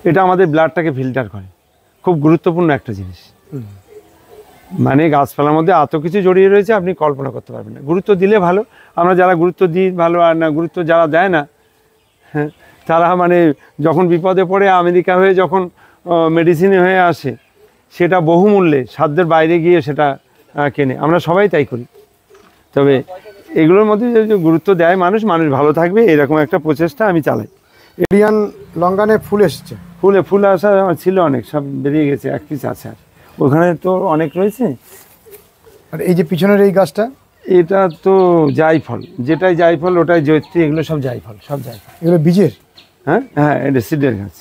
এটা আমাদের ব্লাডটাকে ফিল্টার করে, খুব গুরুত্বপূর্ণ একটা জিনিস। মানে গাছপালার মধ্যে এত কিছু জড়িয়ে রয়েছে, আপনি কল্পনা করতে পারবেন না। গুরুত্ব দিলে ভালো, আমরা যারা গুরুত্ব দিই ভালো, আর না গুরুত্ব যারা দেয় না, হ্যাঁ, তারা মানে যখন বিপদে পড়ে আমেরিকা হয়ে যখন মেডিসিনে হয়ে আসে, সেটা বহুমূল্যে সাধ্যের বাইরে গিয়ে সেটা কেনে। আমরা সবাই তাই করি। তবে এগুলোর মধ্যে যে গুরুত্ব দেয় মানুষ ভালো থাকবে, এরকম একটা প্রচেষ্টা আমি চালাই। ইন্ডিয়ান লঙ্গানে ফুল এসেছে? ফুল আসা ছিল অনেক, সব বেরিয়ে গেছে, এক পিস আছে। আর ওখানে তো অনেক রয়েছে, আর এই যে পিছনের এই গাছটা, এটা তো জায়ফল, যেটাই জায়ফল ওটাই জৈত্রী, এগুলো সব জায়ফল, সব জায়ফল। এগুলো বীজের? হ্যাঁ হ্যাঁ, এটা সিডের গাছ,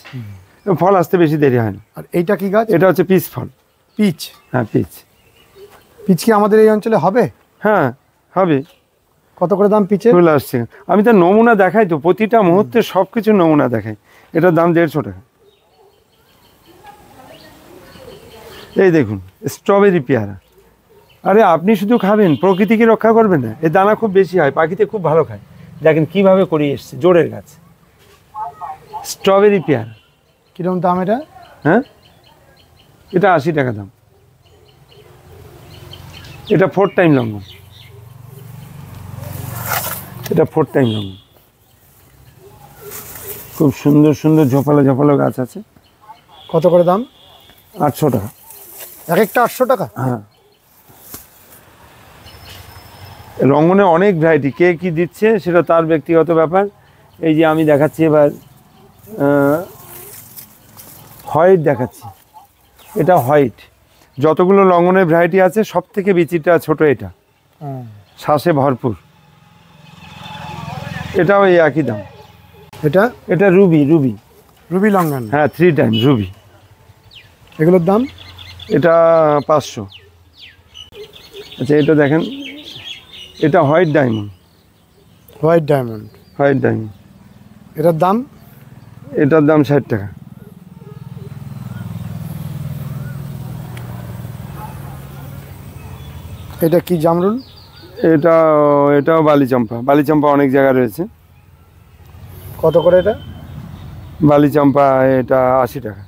ফল আসতে বেশি দেরি হয় না। আর এইটা কি গাছ? এটা হচ্ছে পিচ ফল। পিচ? হ্যাঁ পিচ। পিচ কি আমাদের এই অঞ্চলে হবে? হ্যাঁ হবে। কত করে দাম পিচের? চলে আসছে, আমি তো নমুনা দেখাই, তো প্রতিটা মুহূর্তে সব কিছু নমুনা দেখাই। এটার দাম 150 টাকা। এই দেখুন স্ট্রবেরি পেয়ারা, আরে আপনি শুধু খাবেন, প্রকৃতিকে রক্ষা করবেন না। এর দানা খুব বেশি হয়, পাখিতে খুব ভালো খায়। দেখেন কিভাবে করে এসছে, জোরের গাছ। স্ট্রবেরি পেয়ারা কিরকম দাম এটা? হ্যাঁ, এটা 80 টাকা দাম। এটা 4 টাইম লঙ্ঘন, এটা 4 টাইম লঙ্ঘন। খুব সুন্দর সুন্দর ঝোপালো ঝোপালো গাছ আছে। কত করে দাম? 800 টাকা। এক একটা 800 টাকা? হ্যাঁ, রঙনে অনেক ভ্যারাইটি, কে কি দিচ্ছে সেটা তার ব্যক্তিগত ব্যাপার। এই যে আমি দেখাচ্ছি এবার হোয়াইট দেখাচ্ছি, এটা হোয়াইট। যতগুলো লঙ্ঘনের ভ্যারাইটি আছে সব থেকে বিচিটা ছোট, এটা শ্বাসে ভরপুর। এটাও এই একই দাম। এটা? এটা রুবি, রুবি, রুবি লঙ্ঘন? হ্যাঁ 3 টাইম রুবি। এগুলোর দাম? এটা 500। আচ্ছা এটা দেখেন, এটা white diamond. White diamond? White diamond, এটার দাম? এটার দাম 60 টাকা। এটা কি জামরুল? এটা, এটাও বালিচম্পা। বালিচম্পা অনেক জায়গায় রয়েছে। কত করে এটা? বালিচম্পা এটা 80 টাকা।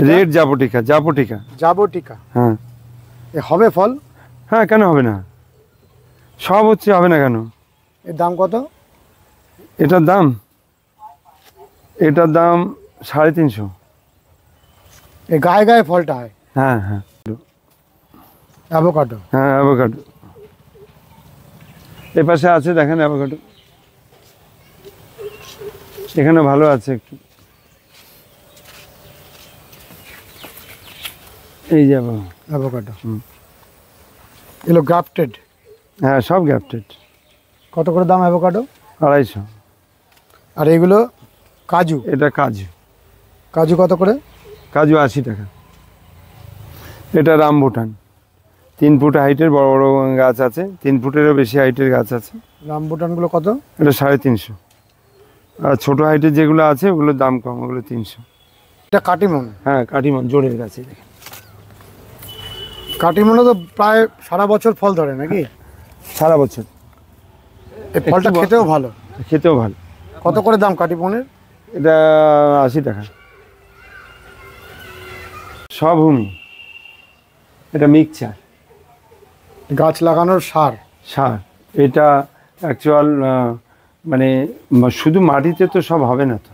রেড জাপটিকা, জাপটিকা, জাবটিকা? হ্যাঁ। এ হবে ফল? হ্যাঁ কেন হবে না, সব হচ্ছে, হবে না কেন। এর দাম কত? এটার দাম, এটার দাম 350। এই গায়ে গায়ে ফলটা হয়? হ্যাঁ হ্যাঁ অ্যাভোকাডো? হ্যাঁ অ্যাভোকাডো। এ পাশে আছে দেখেন অ্যাভোকাডো, এখানে ভালো আছে একটু। এই যে অ্যাভোকাডো এগুলো গ্রাফটেড? হ্যাঁ সব গ্রাফটেড। কত করে দাম অ্যাভোকাডো? 250। আর এগুলো কাজু? এটা কাজু। কাজু কত করে? কাজু 80 টাকা। এটা রামবুটান, 3 ফুট হাইটের বড় বড় গাছ আছে, 3 ফুটেরও বেশি হাইটের গাছ আছে। রামবুটানগুলো কত? এটা 350। আর ছোটো হাইটের যেগুলো আছে ওগুলোর দাম কম, ওগুলো 300। এটা কাটিমন? হ্যাঁ কাটিমন, জোরের গাছে দেখেন। কাটিমনে তো প্রায় সারা বছর ফল ধরে নাকি? সারা বছর। এই ফলটা খেতেও ভালো? খেতেও ভালো। কত করে দাম কাটিমনের? এটা 80 টাকা। স্বভূমি, এটা মিক্সচার, গাছ লাগানোর সার? সার। এটা অ্যাকচুয়াল মানে শুধু মাটিতে তো সব হবে না, তো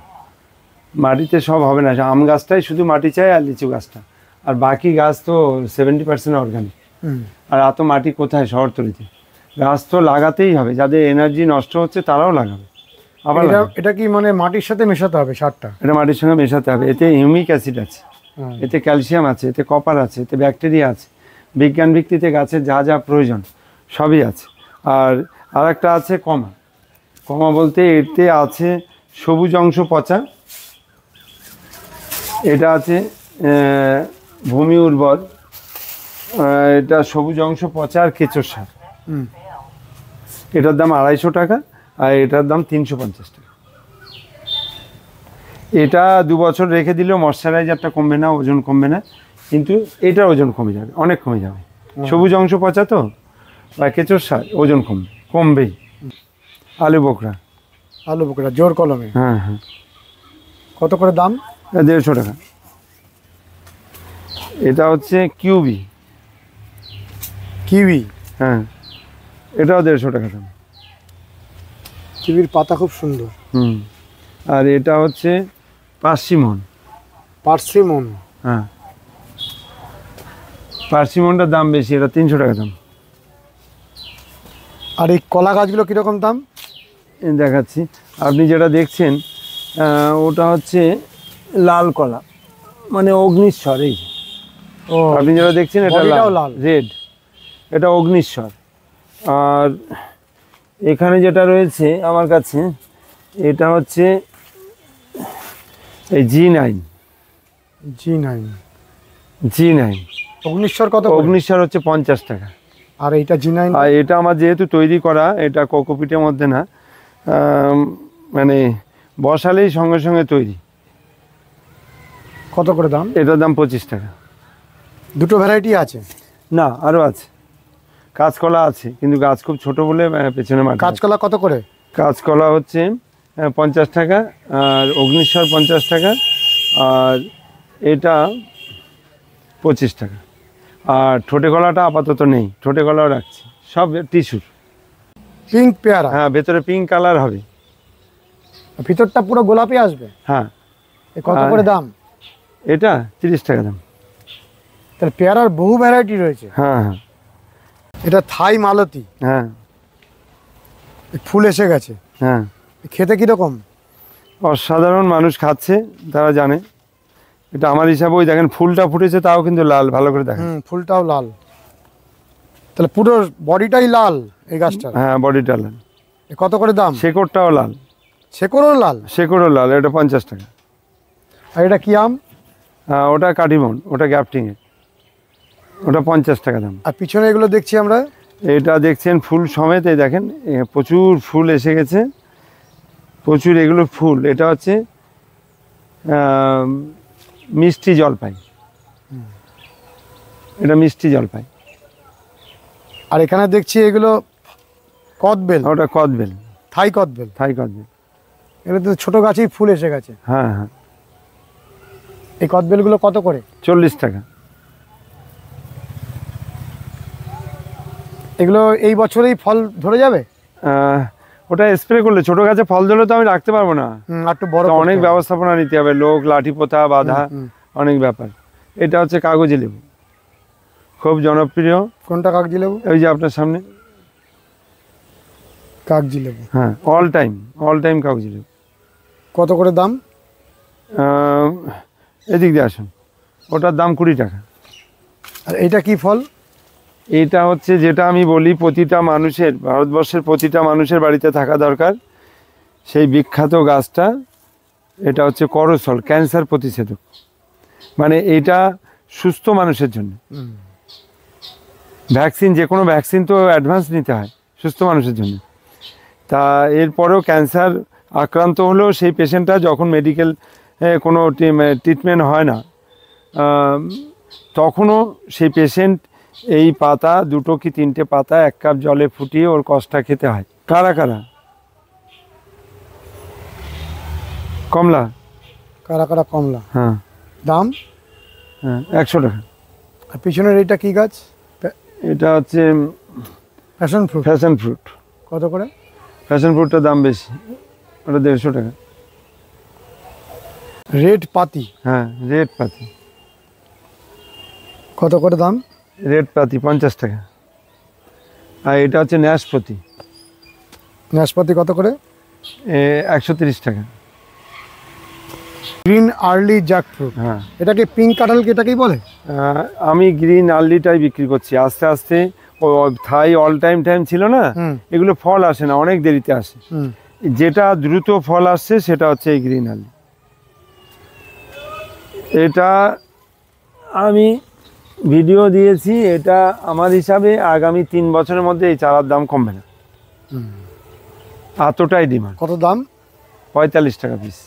মাটিতে সব হবে না। আম গাছটাই শুধু মাটি চাই, আর লিচু গাছটা, আর বাকি গাছ তো 70% অর্গানিক। আর এত মাটি কোথায় শহরতলিতে? গাছ তো লাগাতেই হবে, যাদের এনার্জি নষ্ট হচ্ছে তারাও লাগাবে। আবার এটা কি মানে মাটির সাথে মেশাতে হবে সারটা? এটা মাটির সঙ্গে মেশাতে হবে। এতে হিউমিক অ্যাসিড আছে, এতে ক্যালসিয়াম আছে, এতে কপার আছে, এতে ব্যাকটেরিয়া আছে। বিজ্ঞান ভিত্তিতে গাছের যা যা প্রয়োজন সবই আছে। আর আরেকটা আছে কমা। কমা বলতে এতে আছে সবুজ অংশ পচা, এটা আছে ভূমি উর্বর, এটা সবুজ অংশ পচা আর কেঁচোর সার। এটার দাম 250 টাকা, আর এটার দাম 350 টাকা। এটা 2 বছর রেখে দিলেও ময়শ্চারাইজারটা কমবে না, ওজন কমবে না, কিন্তু এটার ওজন কমে যাবে, অনেক কমে যাবে। সবুজ অংশ পচা তো, বা কেঁচোর সার, ওজন কমবেই। আলু বোখরা? আলু বোখরা জোর কলমে? হ্যাঁ হ্যাঁ। কত করে দাম? 150 টাকা। এটা হচ্ছে কিউবি। কিউই? হ্যাঁ, এটাও 150 টাকা দাম। কিউইর পাতা খুব সুন্দর। আর এটা হচ্ছে পার্সিমন। পার্সিমন? হ্যাঁ, পার্সিমনটার দাম বেশি, এটা 300 টাকা দাম। আর এই কলা গাছগুলো কীরকম দাম? দেখাচ্ছি। আপনি যেটা দেখছেন ওটা হচ্ছে লাল কলা, মানে অগ্নিশ্বর। এই ও, আপনি যেটা দেখছেন এটা লাল, রেড। এটা অগ্নিশ্বর। আর এখানে যেটা রয়েছে আমার কাছে এটা হচ্ছে এই G9। G9 অগ্নিশ্বর কত করে? অগ্নিশ্বর হচ্ছে 50 টাকা। আর এইটা G9? আর এটা আমার যেহেতু তৈরি করা, এটা কোকোপিটের মধ্যে না, মানে বসালেই সঙ্গে সঙ্গে তৈরি। কত করে দাম? এটার দাম 25 টাকা। দুটো ভ্যারাইটি আছে? না, আরও আছে। কাঁচকলা আছে, কিন্তু গাছ খুব ছোট বলে পেছনে মাটি। কাঁচকলা কত করে? কাঁচকলা হচ্ছে 50 টাকা, আর অগ্নিশ্বর 50 টাকা, আর এটা 25 টাকা। আর ঠোঁটে কলাটা আপাতত নেই, ঠোঁটে কলাও রাখছি, সব টিস্যুর। পিঙ্ক পেয়ারা? হ্যাঁ, ভেতরে পিঙ্ক কালার হবে, ভিতরটা পুরো গোলাপি আসবে? হ্যাঁ। কত করে দাম? এটা 30 টাকা দাম। তাহলে পেয়ারার বহু ভ্যারাইটি রয়েছে। হ্যাঁ হ্যাঁ। এটা থাই মালতী। হ্যাঁ ফুল এসে গেছে। হ্যাঁ। খেতে কিরকম? অসাধারণ, মানুষ খাচ্ছে তারা জানে। এটা আমার হিসাবে ওই দেখেন ফুলটা ফুটেছে, তাও কিন্তু লাল, ভালো করে দেখেন। ফুলটাও লাল, তাহলে পুরো বডিটাই লাল এই গাছটা? হ্যাঁ, বডিটা লাল। কত করে দাম? শেকড়টাও লাল। শেকড়ও লাল? শেকড়ও লাল, এটা 50 টাকা। আর এটা কি আম? ওটা কাটিমন, ওটা গ্যাপটিংয়ে, ওটা 50 টাকা দাম। আর পিছনে এগুলো দেখছি আমরা, এটা দেখছেন ফুল সমেত, এই দেখেন প্রচুর ফুল এসে গেছে, প্রচুর এগুলো ফুল। এটা হচ্ছে মিষ্টি জলপাই, এটা মিষ্টি জলপাই। আর এখানে দেখছি এগুলো কদবেল। ওটা কদবেল, থাই কদবেল। থাই কদবেল। এগুলো তো ছোট গাছেই ফুল এসে গেছে। হ্যাঁ হ্যাঁ। এই কদবেলগুলো কত করে? 40 টাকা। এগুলো এই বছরেই ফল ধরে যাবে? ওটা স্প্রে করলে, ছোট গাছে ফল ধরলে তো আমি রাখতে পারবো না, একটু বড় অনেক ব্যবস্থাপনা নিতে হবে, লোক, লাঠি পোতা, বাধা, অনেক ব্যাপার। এটা হচ্ছে কাগজি লেবু, খুব জনপ্রিয়। কোনটা কাগজি লেবু? ওই যে আপনার সামনে কাগজি লেবু। হ্যাঁ, অল টাইম কাগজি লেবু। কত করে দাম? এদিক দিয়ে আসুন, ওটার দাম 20 টাকা। আর এটা কি ফল? এটা হচ্ছে, যেটা আমি বলি প্রতিটা মানুষের, ভারতবর্ষের প্রতিটা মানুষের বাড়িতে থাকা দরকার, সেই বিখ্যাত গাছটা। এটা হচ্ছে করসল, ক্যান্সার প্রতিষেধক। মানে এটা সুস্থ মানুষের জন্য ভ্যাকসিন, যে কোনো ভ্যাকসিন তো অ্যাডভান্স নিতে হয় সুস্থ মানুষের জন্য। তা এরপরেও ক্যান্সার আক্রান্ত হলেও সেই পেশেন্টটা যখন মেডিকেল কোনো ট্রিটমেন্ট হয় না, তখনও সেই পেশেন্ট এই পাতা, 2 কি 3টে পাতা 1 কাপ জলে ফুটিয়ে ওর কষটা খেতে হয়। কারা কারা? কমলা। কারা কারা কমলা? হ্যাঁ। দাম? হ্যাঁ, 100 টাকা। আর পিছনের এইটা কি গাছ? এটা হচ্ছে প্যাশন ফ্রুট। Fashion fruit. কত করে? ফ্যাশন ফ্রুটটার দাম বেশি, ওটা 150 টাকা। রেড পাতি? হ্যাঁ, রেড পাতি। কত করে দাম? রেড পাতি 50 টাকা। আর এটা হচ্ছে নাশপাতি। নাশপাতি কত করে? 130 টাকা। Green early jackfruit. হ্যাঁ, এটাকে পিঙ্ক কাঁঠাল, এটাকেই বলে? আমি গ্রিন আর্লিটাই বিক্রি করছি। আস্তে আস্তে ও থাই অল টাইম ছিল না, এগুলো ফল আসে না, অনেক দেরিতে আসে। যেটা দ্রুত ফল আসছে সেটা হচ্ছে এই গ্রিন আর্লি। এটা আমি ভিডিও দিয়েছি, এটা আমার হিসাবে আগামী 3 বছরের মধ্যে এই চারার দাম কমবে না, এতটাই ডিমান্ড। কত দাম? 45 টাকা পিস।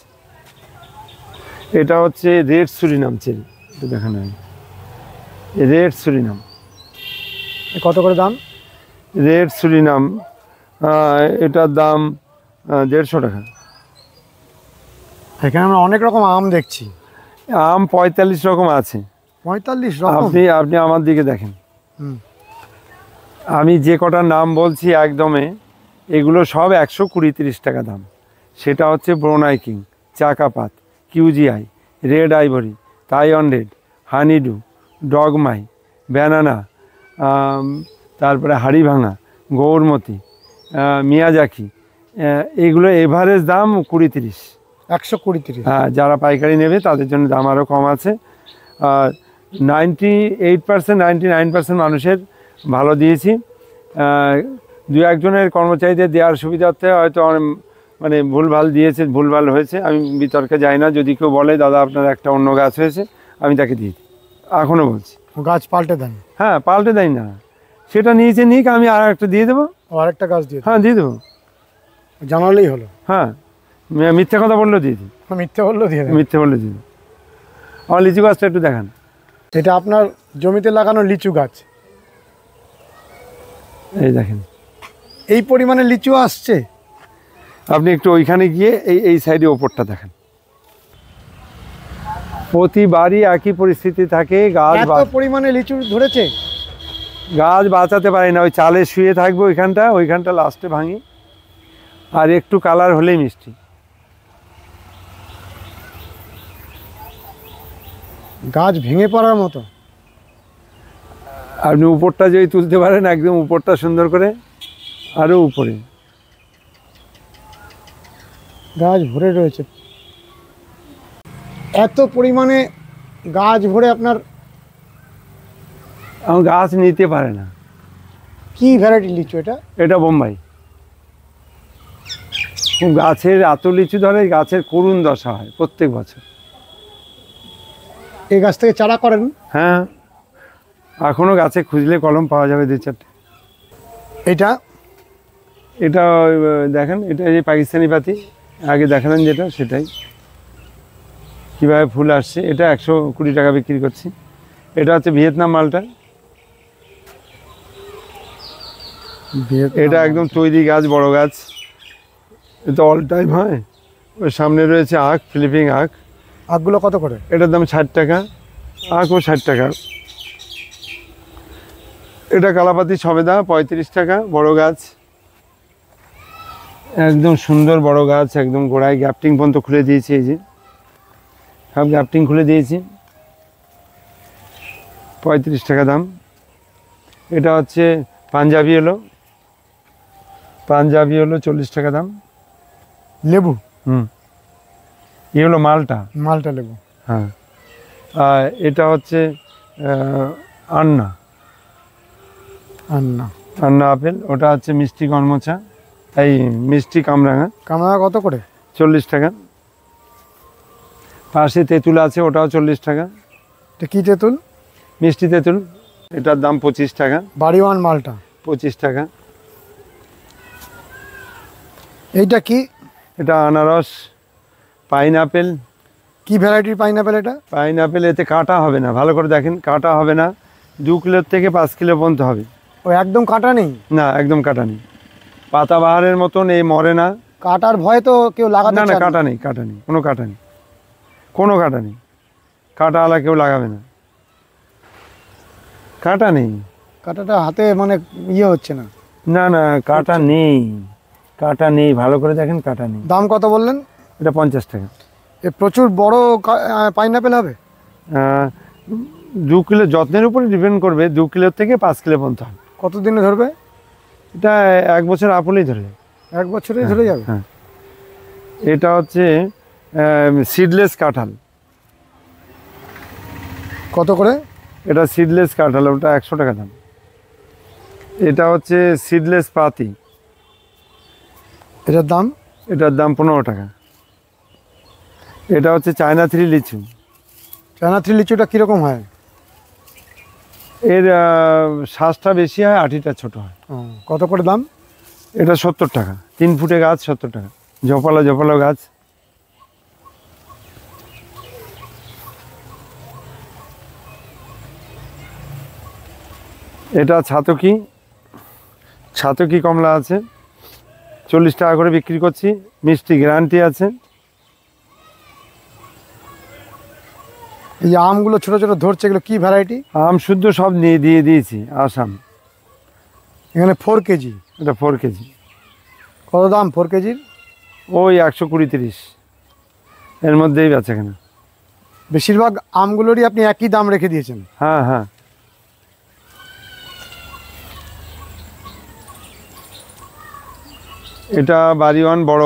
এটা হচ্ছে রেড সুরিনাম চেরি, এটা দেখানো হয়, রেড সুরিনাম। কত করে দাম? রেড সুরিনাম এটার দাম 150 টাকা। এখানে আমরা অনেক রকম আম দেখছি। আম 45 রকম আছে। 45 রকম? আপনি আমার দিকে দেখেন, আমি যে কটার নাম বলছি একদমে, এগুলো সব 120-30 টাকা দাম। সেটা হচ্ছে ব্রোনাই কিং, চাকাপাত, QGI, red ivory, Taiwan red, honeydew, ডগমাই, ব্যানানা, তারপরে হাড়িভাঙা, গৌরমতি, মিয়াজাকি, এগুলো এভারেজ দাম 20-30। 120-30? হ্যাঁ, যারা পাইকারি নেবে তাদের জন্য দাম আরও কম আছে। আর 98%, 99% মানুষের ভালো দিয়েছি। দু একজনের কর্মচারীদের দেওয়ার সুবিধার্থে হয়তো মানে ভুলভাল দিয়েছে, ভুলভাল হয়েছে, আমি বিতর্কে যাই না। যদি কেউ বলে দাদা আপনার একটা অন্য গাছ হয়েছে, আমি তাকে দিই, এখনও বলছি। গাছ পাল্টে দেন? হ্যাঁ, পাল্টে দেয় না, সেটা নিয়েছে নিক, আমি আর একটা দিয়ে দেবো। আরেকটা গাছ দিয়ে? হ্যাঁ, দিয়ে দেবো, জানালেই হলো। হ্যাঁ, মিথ্যে কথা বললেও দিয়ে দিই। মিথ্যে বললেও দিয়ে দেন? মিথ্যে বললে দিয়ে দিই। আমার লিচু গাছটা একটু দেখান। এটা আপনার জমিতে লাগানো লিচু গাছ। এই দেখেন, এই পরিমাণে লিচু আসছে। আপনি একটু ওইখানে গিয়ে এই সাইডে ওপরটা দেখেন। প্রতিবারই একই পরিস্থিতি থাকে, গাছ এত পরিমাণে লিচু ধরেছে। গাছ বাঁচাতে পারি না, ওই চালে শুয়ে থাকবো, ওইখানটা লাস্টে ভাঙি, আর একটু কালার হলেই মিষ্টি। গাছ ভেঙে পড়ার মতো। আপনি উপরটা যদি তুলতে পারেন, একদম উপরটা সুন্দর করে, আরও উপরে গাছ ভরে রয়েছে। এত পরিমাণে গাছ ভরে আপনার আমার গাছ নিতে পারে না। কি ভ্যারাইটি লিচু এটা? এটা বোম্বাই। গাছের এত লিচু ধরে, গাছের করুণ দশা হয় প্রত্যেক বছর। এই গাছ থেকে চারা করেন? হ্যাঁ, এখনও গাছে খুঁজলে কলম পাওয়া যাবে 2-4টে। এটা দেখেন, এটা এই পাকিস্তানি পাতি, আগে দেখালেন যেটা, সেটাই কীভাবে ফুল আসছে। এটা 120 টাকা বিক্রি করছি। এটা হচ্ছে ভিয়েতনাম মালটা। এটা একদম তৈরি গাছ, বড় গাছ, এটা অল টাইম হয়। ওর সামনে রয়েছে আখ, ফিলিপিং আখ। আখগুলো কত করে? এটার দাম 60 টাকা, আখও 60 টাকা। এটা কালাপাতি সবেদা 35 টাকা, বড় গাছ, একদম সুন্দর বড় গাছ, একদম গোড়ায় গ্যাপটিং পর্যন্ত খুলে দিয়েছি। এই যে সব গ্যাপটিং খুলে দিয়েছি, 35 টাকা দাম। এটা হচ্ছে পাঞ্জাবি হলো 40 টাকা দাম। লেবু? এ হলো মালটা লেবু। হ্যাঁ। আর এটা হচ্ছে আন্না আপেল। ওটা হচ্ছে মিষ্টি গরমচা, এই মিষ্টি কামরাঙা কত করে? 40 টাকা। পাশে তেঁতুল আছে, ওটাও 40 টাকা। এটা কি তেঁতুল? মিষ্টি তেঁতুল, এটার দাম 25 টাকা। বাড়িওয়ান মালটা 25 টাকা। এইটা কি? এটা আনারস পাইনঅ্যাপেল। কি ভ্যারাইটির পাইনঅ্যাপেল এটা? পাইনঅ্যাপেল, এতে কাটা হবে না, ভালো করে দেখেন, কাটা হবে না। 2 কিলোর থেকে 5 কিলো পর্যন্ত হবে। ও একদম কাটা নেই? না, একদম কাটা নেই, পাতাবাহারের মতন এই মরে না। কাটার ভয় তো কেউ লাগাতে চায় না? কাটা নেই, কোনো কাটা নেই, কাটাওয়ালা কেউ লাগাবে না, কাটা নেই। কাটাটা হাতে মানে হচ্ছে না? না, কাটা নেই, ভালো করে দেখেন, কাটা নেই। দাম কত বললেন? এটা 50 টাকা। এ প্রচুর বড় পাইনঅ্যাপেল হবে? 2 কিলো, যত্নের উপরে ডিপেন্ড করবে, 2 কিলোর থেকে 5 কিলো পর্যন্ত হবে। কতদিনে ধরবে? এটা 1 বছর আপলেই ধরে। 1 বছরেই ধরে যাবে? হ্যাঁ। এটা হচ্ছে সিডলেস কাঁঠাল। কত করে? এটা সিডলেস কাঁঠাল, ওটা 100 টাকা দাম। এটা হচ্ছে সিডলেস পাতি, এটার দাম 15 টাকা। এটা হচ্ছে চায়না 3 লিচু। চায়না 3 লিচুটা কীরকম হয়? এর শ্বাসটা বেশি হয়, আটিটা ছোট হয়। কত করে দাম? এটা 70 টাকা, 3 ফুটে গাছ, 70 টাকা, ঝোপালো গাছ। এটা ছাতকি কমলা আছে, 40 টাকা করে বিক্রি করছি, মিষ্টি গ্যারান্টি আছে। এই আমগুলো ছোট ছোট ধরছে, এগুলো কি ভ্যারাইটি? আম শুদ্ধ সব দিয়ে দিয়েছি, আসাম। এখানে 4 কেজি? এটা 4 কেজি। কত দাম 4 কেজির? ওই 120-30 এর মধ্যেই বেচা কেনা। বেশিরভাগ আমগুলোরই আপনি একই দাম রেখে দিয়েছেন? হ্যাঁ। এটা বাড়িওয়ান বড়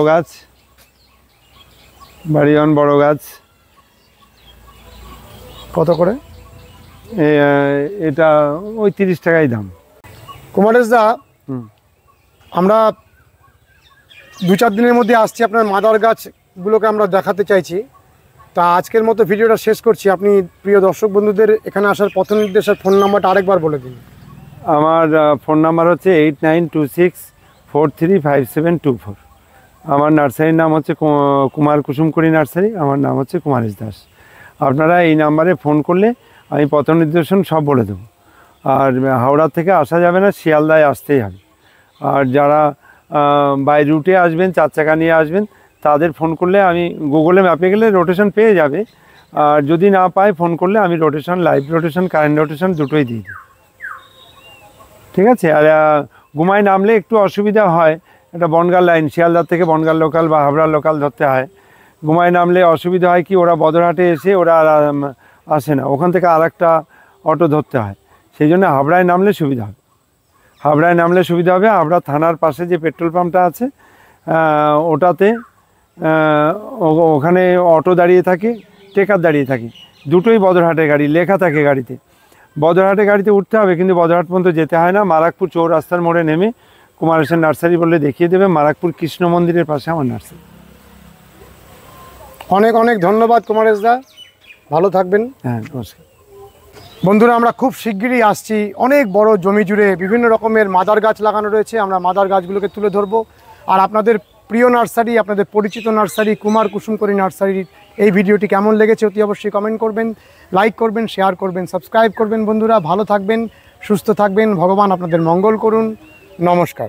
গাছ। কত করে? এটা ওই 30 টাকাই দাম। কুমারেশদা, আমরা 2-4 দিনের মধ্যে আসছি, আপনার মাদার গাছগুলোকে আমরা দেখাতে চাইছি। তা আজকের মতো ভিডিওটা শেষ করছি। আপনি প্রিয় দর্শক বন্ধুদের এখানে আসার পথ নির্দেশের ফোন নাম্বারটা আরেকবার বলে দিন। আমার ফোন নাম্বার হচ্ছে 8926435724। আমার নার্সারির নাম হচ্ছে কুমার কুসুমকড়ি নার্সারি। আমার নাম হচ্ছে কুমারেশ দাস। আপনারা এই নাম্বারে ফোন করলে আমি পথ নির্দেশন সব বলে দেবো। আর হাওড়া থেকে আসা যাবে না, শিয়ালদায় আসতেই হবে। আর যারা বাই রুটে আসবেন, 4 চাকা নিয়ে আসবেন, তাদের ফোন করলে আমি গুগলে ম্যাপে গেলে রোটেশন পেয়ে যাবে। আর যদি না পায় ফোন করলে আমি rotation, live rotation, current rotation দুটোই দিয়ে দিই। ঠিক আছে। আর গুমায় নামলে একটু অসুবিধা হয়, এটা বনগাঁ লাইন, শিয়ালদার থেকে বনগাঁ লোকাল বা হাবড়া লোকাল ধরতে হয়। গুমায় নামলে অসুবিধা হয় কি, ওরা বদরহাটে এসে ওরা আর আসে না, ওখান থেকে আর একটা অটো ধরতে হয়। সেই জন্য হাবড়ায় নামলে সুবিধা হবে। হাবড়ায় নামলে সুবিধা হবে। হাবড়া থানার পাশে যে পেট্রোল পাম্পটা আছে ওটাতে ওখানে অটো দাঁড়িয়ে থাকে, টেকার দাঁড়িয়ে থাকে, দুটোই বদরহাটের গাড়ি লেখা থাকে গাড়িতে। বদরহাটে গাড়িতে উঠতে হবে, কিন্তু বদরহাট পর্যন্ত যেতে হয় না। মারাকপুর চৌরাস্তার মোড়ে নেমে কুমারেশের নার্সারি বললে দেখিয়ে দেবে। মারাকপুর কৃষ্ণ মন্দিরের পাশে আমার নার্সারি। অনেক অনেক ধন্যবাদ কুমারেশদা, ভালো থাকবেন। হ্যাঁ, নমস্কার। বন্ধুরা, আমরা খুব শিগগিরই আসছি। অনেক বড় জমি জুড়ে বিভিন্ন রকমের মাদার গাছ লাগানো রয়েছে। আমরা মাদার গাছগুলোকে তুলে ধরবো। আর আপনাদের প্রিয় নার্সারি, আপনাদের পরিচিত নার্সারি কুমার কুসুমকড়ি নার্সারির এই ভিডিওটি কেমন লেগেছে অতি অবশ্যই কমেন্ট করবেন, লাইক করবেন, শেয়ার করবেন, সাবস্ক্রাইব করবেন। বন্ধুরা, ভালো থাকবেন, সুস্থ থাকবেন, ভগবান আপনাদের মঙ্গল করুন। নমস্কার।